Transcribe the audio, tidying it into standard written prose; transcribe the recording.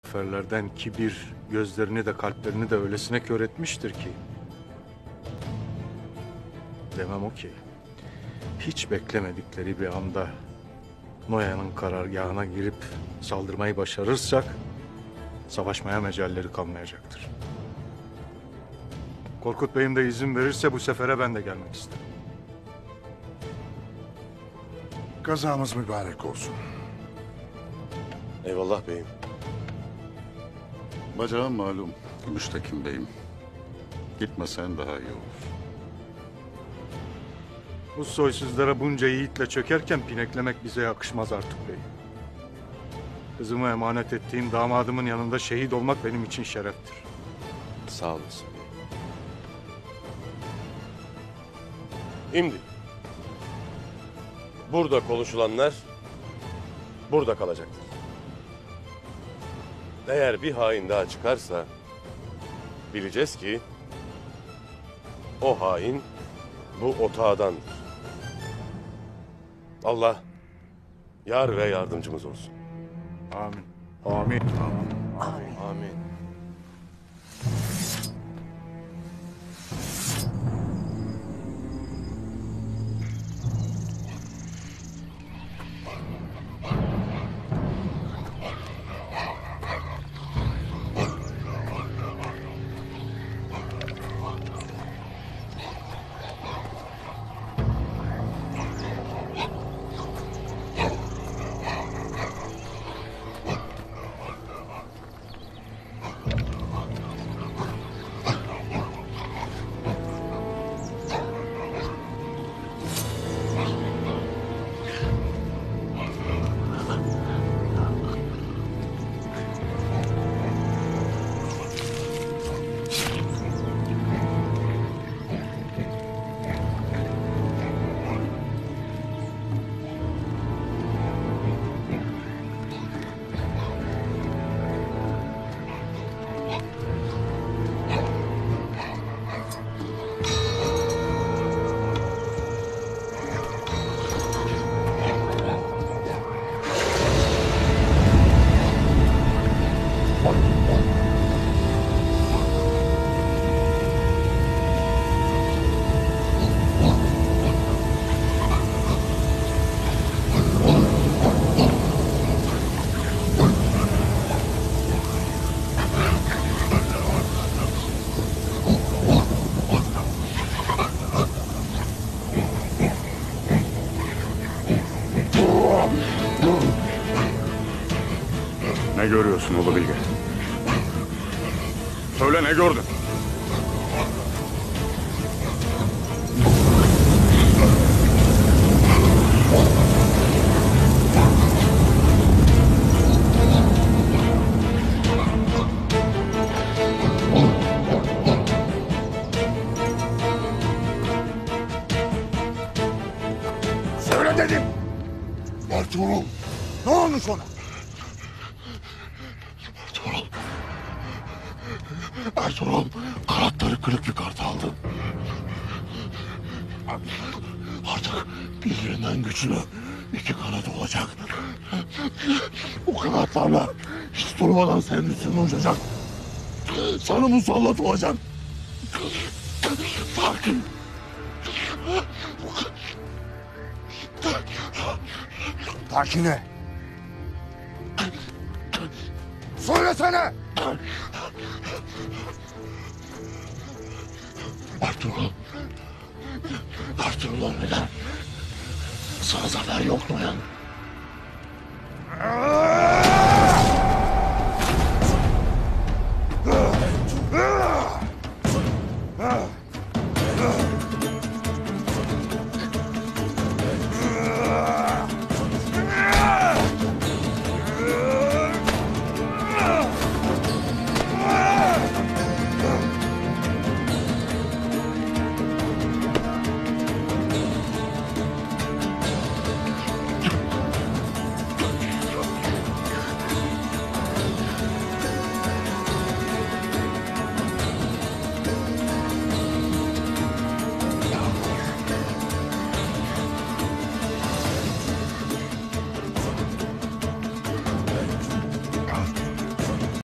Zaferlerden kibir gözlerini de kalplerini de öylesine kör etmiştir ki. Demem o ki, hiç beklemedikleri bir anda Noyan'ın karargahına girip saldırmayı başarırsak savaşmaya mecalleri kalmayacaktır. Korkut Bey'im de izin verirse bu sefere ben de gelmek isterim. Kazamız mübarek olsun. Eyvallah beyim. Bacağım malum Gümüştekin Bey'im. Gitmesen daha iyi olur. Bu soysuzlara bunca yiğitle çökerken pineklemek bize yakışmaz Artuk Bey. Kızımı emanet ettiğim damadımın yanında şehit olmak benim için şereftir. Sağ olasın beyim. Şimdi burada konuşulanlar burada kalacaktır. Eğer bir hain daha çıkarsa bileceğiz ki o hain bu otağdandır. Allah yar ve yardımcımız olsun. Amin. Amin. Amin. Ne görüyorsun Ulu Bilge? Söyle, ne gördün? Söyle dedim! Ertuğrul! Ne olmuş ona? Ertuğrul, kanatları kırık bir kartaldı. Artık birbirinden güçlü iki kanat olacak. Bu kanatlarla hiç durmadan senin üstüne uçacak. Sana musallat olacak. Sakin. Sakine. Söylesene. Ertuğrul. Ertuğrul ölmeden sana zafer yok Noyan.